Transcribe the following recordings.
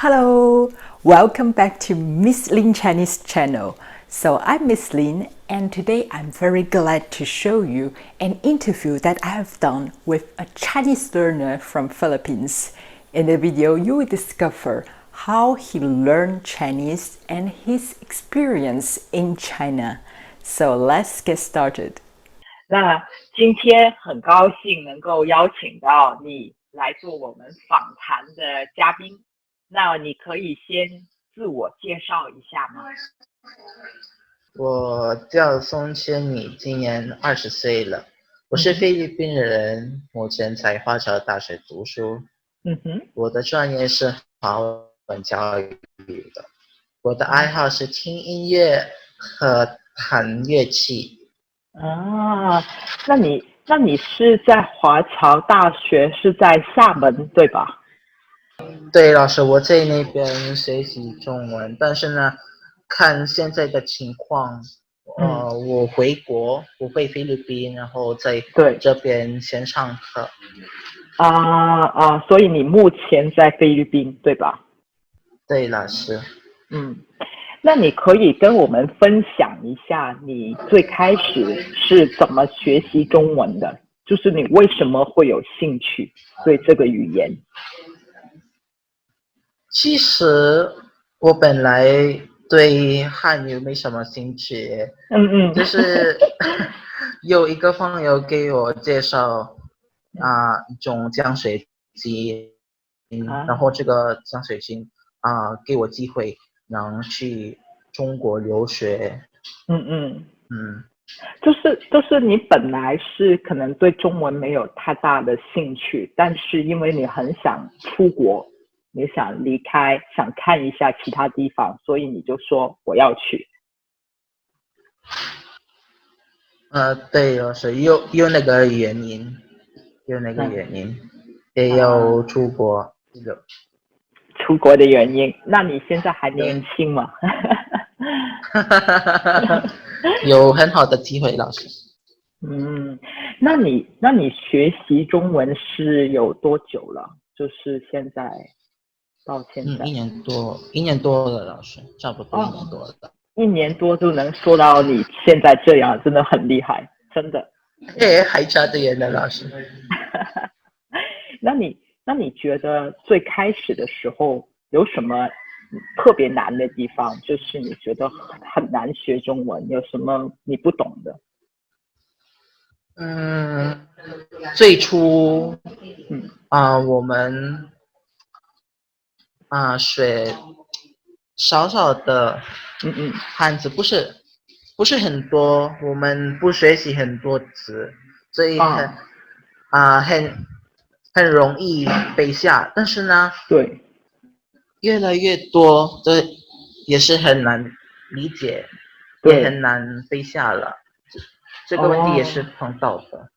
Hello, welcome back to Miss Lin Chinese channel. So I'm Miss Lin and today I'm very glad to show you an interview that I have done with a Chinese learner from Philippines. In the video you will discover how he learned Chinese and his experience in China. So let's get started. 那今天很高兴能够邀请到你来做我们访谈的嘉宾。那你可以先自我介绍一下吗？我叫宋千米，今年20岁了。我是菲律宾人，目前在华侨大学读书。我的专业是华文教育的。我的爱好是听音乐和弹乐器。啊，那你是在华侨大学，是在厦门对吧？对，老师，我在那边学习中文，但是呢，看现在的情况，我回国，我回菲律宾，然后在这边先上课。所以你目前在菲律宾对吧？对，老师。那你可以跟我们分享一下你最开始是怎么学习中文的？就是你为什么会有兴趣对这个语言？其实我本来对汉语没什么兴趣，就是有一个朋友给我介绍一种浆水机，然后这个浆水机给我机会能去中国留学。就是你本来是可能对中文没有太大的兴趣，但是因为你很想出国，你想离开，想看一下其他地方，所以你就说我要去。对，老师，有那个原因，也有出国。出国的原因。那你现在还年轻吗？有很好的机会，老师。那你学习中文是有多久了？就是现在到现在。一年多了，老师，差不多1年多了。1年多就能说到你现在这样，真的很厉害，真的。还差得远呢，老师。那你觉得最开始的时候有什么特别难的地方？就是你觉得很难学中文，有什么你不懂的？最初我们学少少的汉字，不是很多，我们不学习很多词，所以很容易背下。但是呢，对，越来越多，这也是很难理解，也很难背下了。这个问题也是碰到的。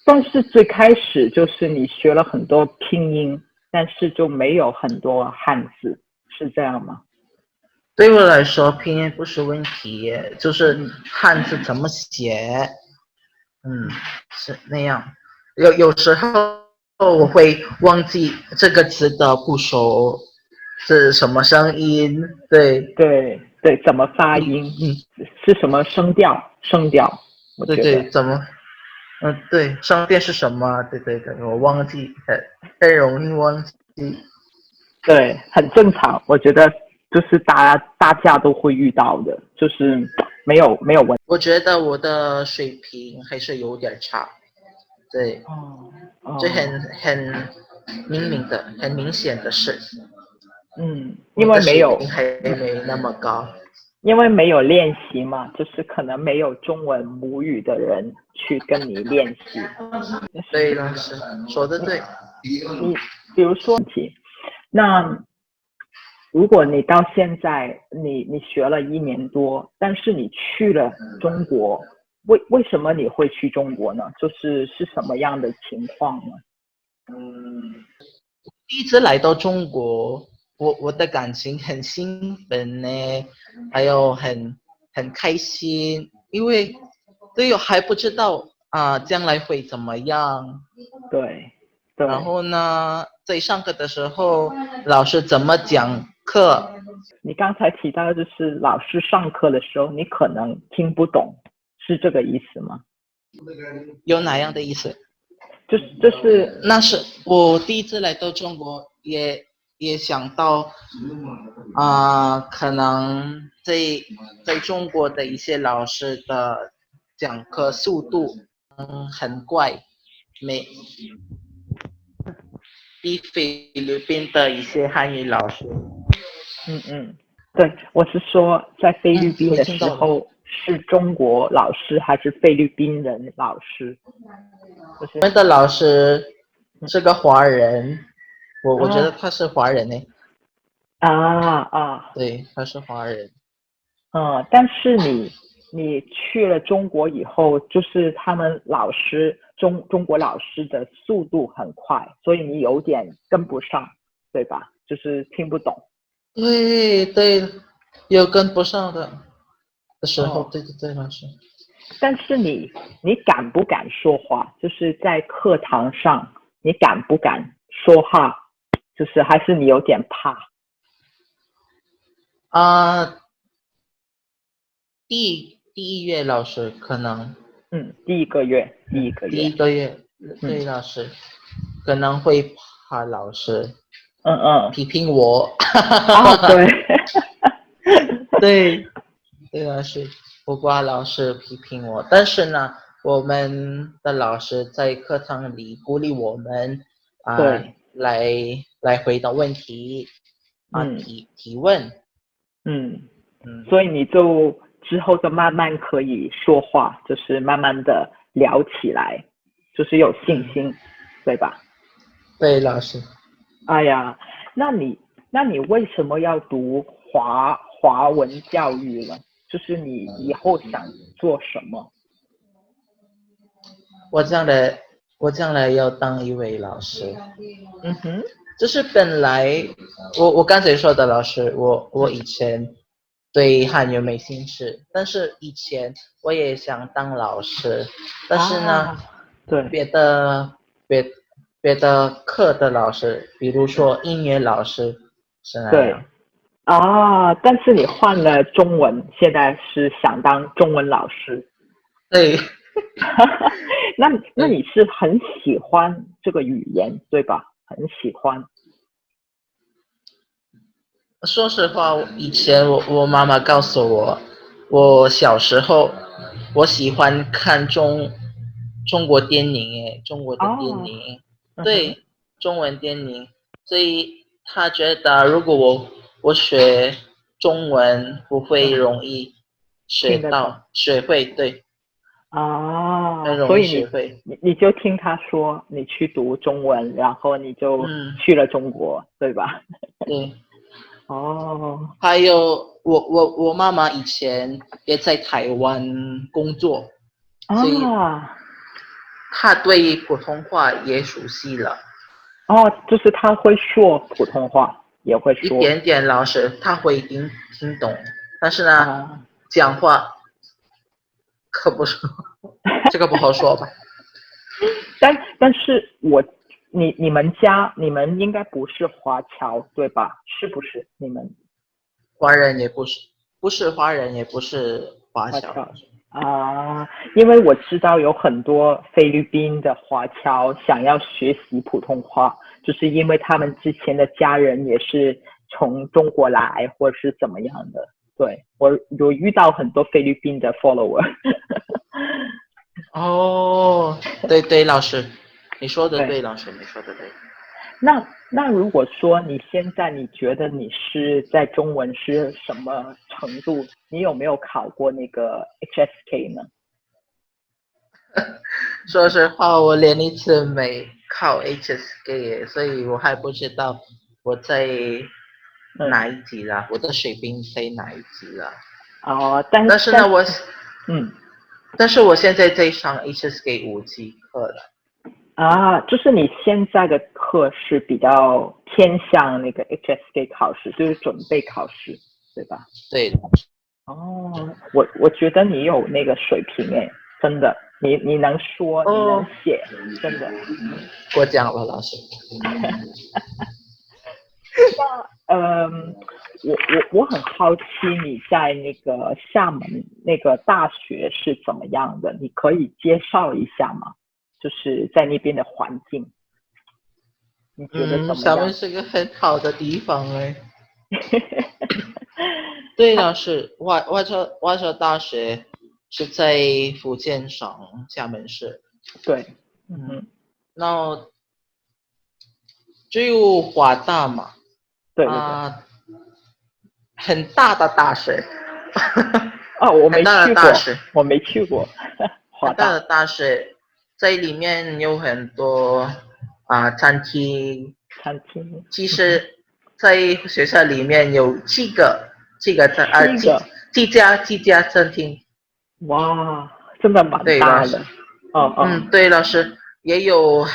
但是最开始就是你学了很多拼音，但是就没有很多汉字，是这样吗？对我来说，拼音不是问题，就是汉字怎么写，是那样。有时候我会忘记这个词的部首是什么声音，对，怎么发音，是什么声调，我觉得对，怎么，对，声调是什么？对，我忘记，很容易忘记。对，很正常，我觉得就是大家都会遇到的，就是没有问题。我觉得我的水平还是有点差，对，这很明显的事。因为没有，还没那么高，因为没有练习嘛，就是可能没有中文母语的人去跟你练习。对，老师说的对。你比如说那如果你到现在你学了1年多，但是你去了中国，为什么你会去中国呢？是什么样的情况呢？第一次来到中国，我的感情很兴奋呢，还有很开心，因为还不知道将来会怎么样。然后呢，在上课的时候，老师怎么讲课？你刚才提到就是老师上课的时候，你可能听不懂，是这个意思吗？有哪样的意思？就是那是我第一次来到中国，也想到可能在中国的一些老师的讲课速度很快，比菲律宾的一些汉语老师。对，我是说在菲律宾的时候是中国老师还是菲律宾人老师？我们的老师是个华人，我觉得他是华人呢。对，他是华人。但是你去了中国以后，就是他们老师中国老师的速度很快，所以你有点跟不上，对吧？就是听不懂。对，有跟不上的时候，对，老师。但是你敢不敢说话？就是在课堂上，你敢不敢说话？就是还是你有点怕？第一月老师可能，第一个月，对，老师可能会怕老师，批评我，对，老师，不怕老师批评我，但是呢，我们的老师在课堂里鼓励我们，来回答问题，提问，所以你就之后就慢慢可以说话，就是慢慢的聊起来，就是有信心，对吧？对，老师。哎呀，那你为什么要读华文教育呢？就是你以后想做什么？我将来要当一位老师。就是本来我刚才说的老师，我以前对汉语没兴趣，但是以前我也想当老师，但是呢，对，别的课的老师，比如说音乐老师是那样。但是你换了中文，现在是想当中文老师。对。那你是很喜欢这个语言，对吧？很喜欢。说实话，以前我妈妈告诉我小时候我喜欢看中国电影，中国的电影，对，中文电影，所以她觉得如果我学中文不会容易学会，对。所以你就听他说你去读中文，然后你就去了中国，对吧？对。还有我妈妈以前也在台湾工作，所以她对普通话也熟悉了。就是她会说普通话，也会说一点点，老师她会听懂，但是呢，讲话可不是这个不好说吧。但是你们应该不是华侨对吧？是不是？你们华人也不是华人，也不是华侨因为我知道有很多菲律宾的华侨想要学习普通话，就是因为他们之前的家人也是从中国来，或者是怎么样的。对，我有遇到很多菲律宾的 follower。对，老师，你说的对，老师，你说的对。那如果说你现在你觉得你是在中文是什么程度？你有没有考过那个 HSK 呢？说实话，我连一次没考 HSK， 所以我还不知道我在哪一级了，我的水平在哪一级了。但是呢，但是我现在在上 HSK 5级课了。就是你现在的课是比较偏向那个 HSK 考试，就是准备考试，对吧？对的。我觉得你有那个水平真的，你能说，你能写，真的。过奖了，老师。我很好奇你在那个厦门那个大学是怎么样的？你可以介绍一下吗？就是在那边的环境，你觉得怎么样？厦门是个很好的地方哎。对，老师，外州大学是在福建省厦门市。对，然后只有华大嘛。对，很大的大学。我没去过，我没去过。很大的大学，在里面有很多餐厅。其实，在学校里面有七家餐厅。哇，真的蛮大的。对，老师也有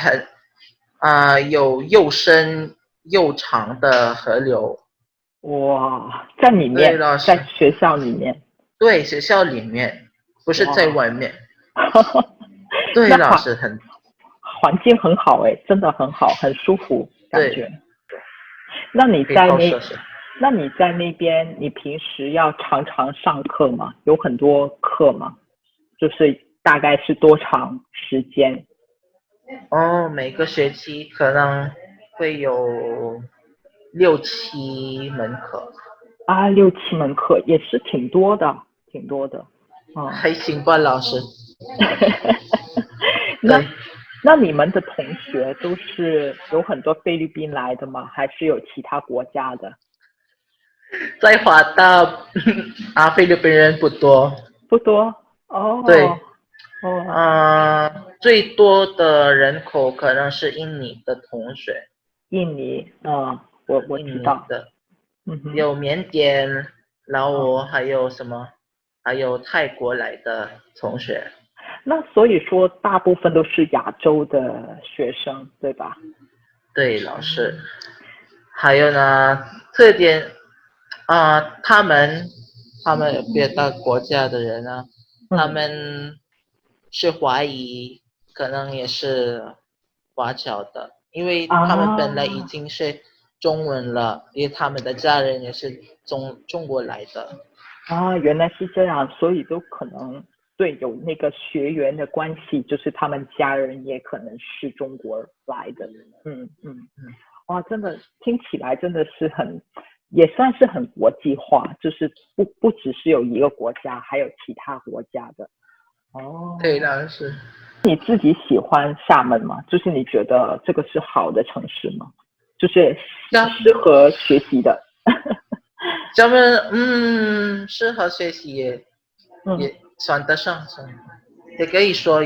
有又深又长的河流。哇，在里面，在学校里面。对，学校里面，不是在外面。对，老师环境很好哎，真的很好，很舒服感觉。那你在那边，你平时要常常上课吗？有很多课吗？就是大概是多长时间？每个学期可能会有6-7门课。6-7门课也是挺多的。还行吧，老师。那你们的同学都是有很多菲律宾来的吗？还是有其他国家的？在华大菲律宾人不多。对。最多的人口可能是印尼的同学。印尼，我知道的。有缅甸、老挝，还有什么？还有泰国来的同学。那所以说，大部分都是亚洲的学生，对吧？对，老师。还有呢，特点他们别的国家的人呢，他们是华裔，可能也是华侨的，因为他们本来已经是中文了，因为他们的家人也是中国来的。原来是这样，所以都可能对有那个血缘的关系，就是他们家人也可能是中国来的。哇，真的听起来真的是也算是很国际化，就是不只是有一个国家，还有其他国家的。对，当然是。你自己喜欢厦门吗？就是你觉得这个是好的城市吗？就是适合学习的。厦门适合学习也算得上，也可以说。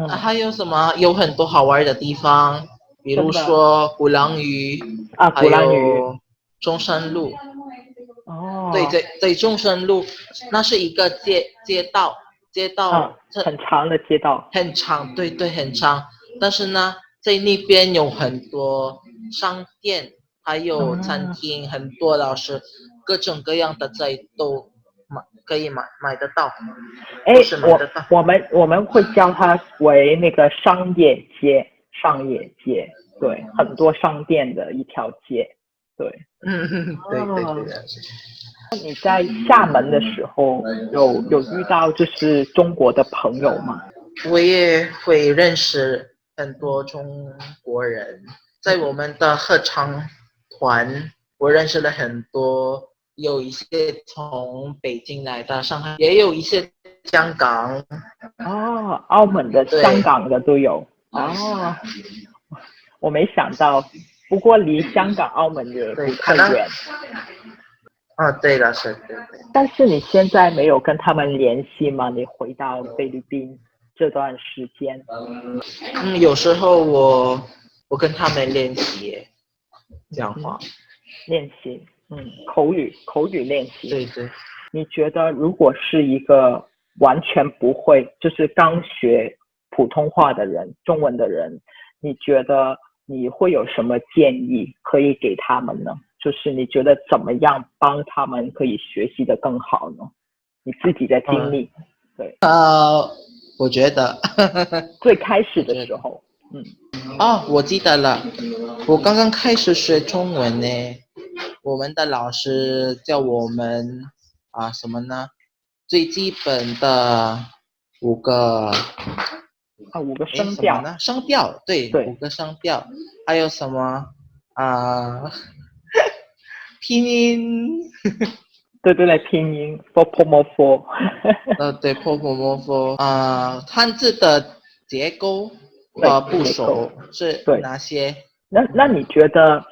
还有什么？有很多好玩的地方，比如说鼓浪屿，还有中山路。对，在中山路，那是一个街道，很长的街道。很长，对，很长。但是呢，在那边有很多商店，还有餐厅，很多老师，各种各样的菜都可以买得到。我们会叫它为那个商业街，对，很多商店的一条街，对。对。你在厦门的时候有遇到就是中国的朋友吗？我也会认识很多中国人，在我们的合唱团，我认识了很多，有一些从北京来的，上海也有一些香港。澳门的、香港的都有。我没想到，不过离香港、澳门也不太远。对了，是，对。但是你现在没有跟他们联系吗？你回到菲律宾这段时间？有时候我跟他们练习讲话。练习，口语练习。对。你觉得如果是一个完全不会，就是刚学普通话的人、中文的人，你觉得你会有什么建议可以给他们呢？就是你觉得怎么样帮他们可以学习得更好呢？你自己的经历。对。我觉得最开始的时候，我记得了，我刚刚开始学中文呢，我们的老师教我们什么呢？最基本的五个声调呢？声调，对，5个声调，还有什么拼音，对，拼音 ，po 对 ，po 汉字的结构部首是哪些？那你觉得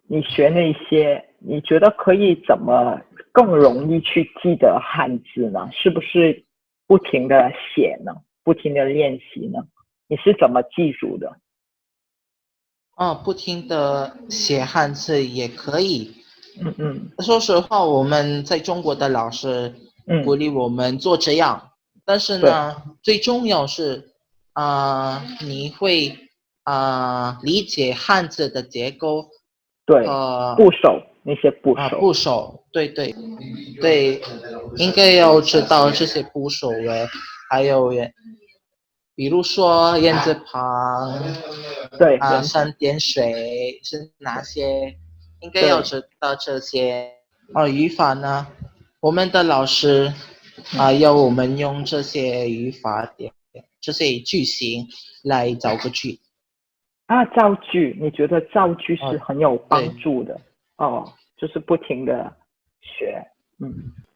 你学那些，你觉得可以怎么更容易去记得汉字呢？是不是不停的写呢？不停的练习呢？你是怎么记住的？不停的写汉字也可以。说实话，我们在中国的老师鼓励我们做这样，但是呢，最重要是你会理解汉字的结构，对，部首那些部首，对，应该要知道这些部首还有比如说言字旁，对三点水是哪些，应该要知道这些。语法呢，我们的老师要我们用这些语法点，这些句型来造个句。造句，你觉得造句是很有帮助的？就是不停的学。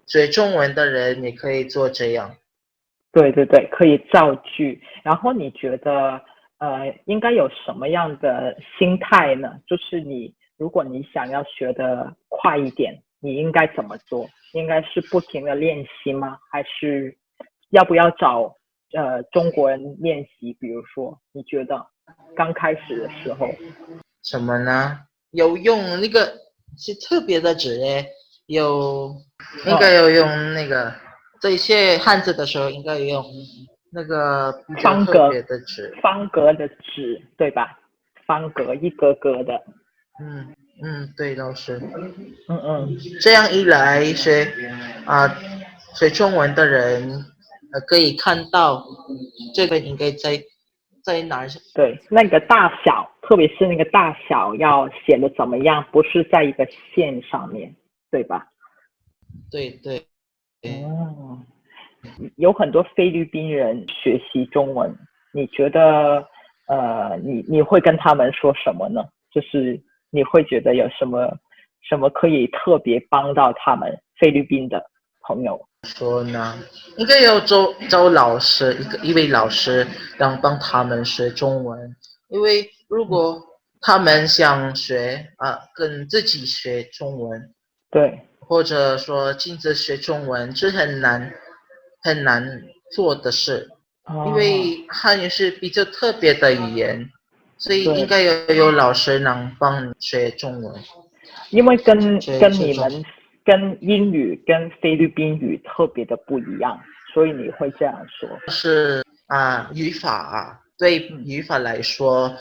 学中文的人也可以做这样。对，可以造句。然后你觉得应该有什么样的心态呢？就是如果你想要学得快一点，你应该怎么做？应该是不停的练习吗？还是要不要找中国人练习？比如说，你觉得刚开始的时候什么呢？有用那个是特别的纸耶，应该要用那个这些汉字的时候应该用那个比较特别的纸，方格的纸，对吧？方格一格格的。对，老师。这样一来学中文的人可以看到这个应该在哪？对，那个大小，特别是那个大小要写的怎么样，不是在一个线上面，对吧？对。有很多菲律宾人学习中文，你觉得你会跟他们说什么呢？就是你会觉得有什么可以特别帮到他们菲律宾的朋友？说呢，应该要找老师，一位老师帮他们学中文，因为如果他们想学跟自己学中文，对，或者说亲自学中文是很难做的事，因为汉语是比较特别的语言，所以应该有老师能帮你学中文。因为跟你们跟英语跟菲律宾语特别的不一样，所以你会这样说。是语法对语法来说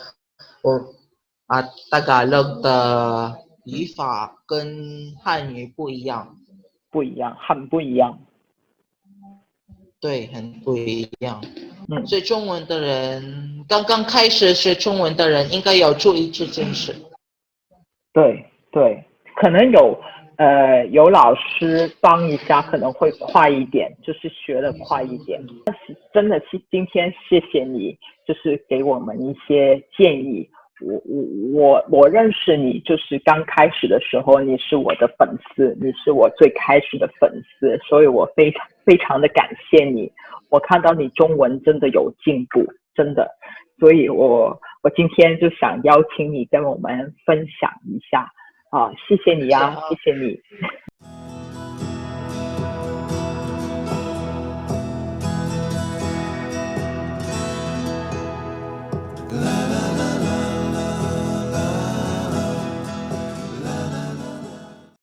，Tagalog的语法跟汉语不一样，很不一样。对，很不一样。所以中文的人，刚刚开始学中文的人，应该要注意这件事。对，可能有老师帮一下，可能会快一点，就是学得快一点。但是真的是今天谢谢你，就是给我们一些建议。我认识你，就是刚开始的时候，你是我的粉丝，你是我最开始的粉丝，所以我非常的感谢你。我看到你中文真的有进步，真的，所以我今天就想邀请你跟我们分享一下。谢谢你谢谢你。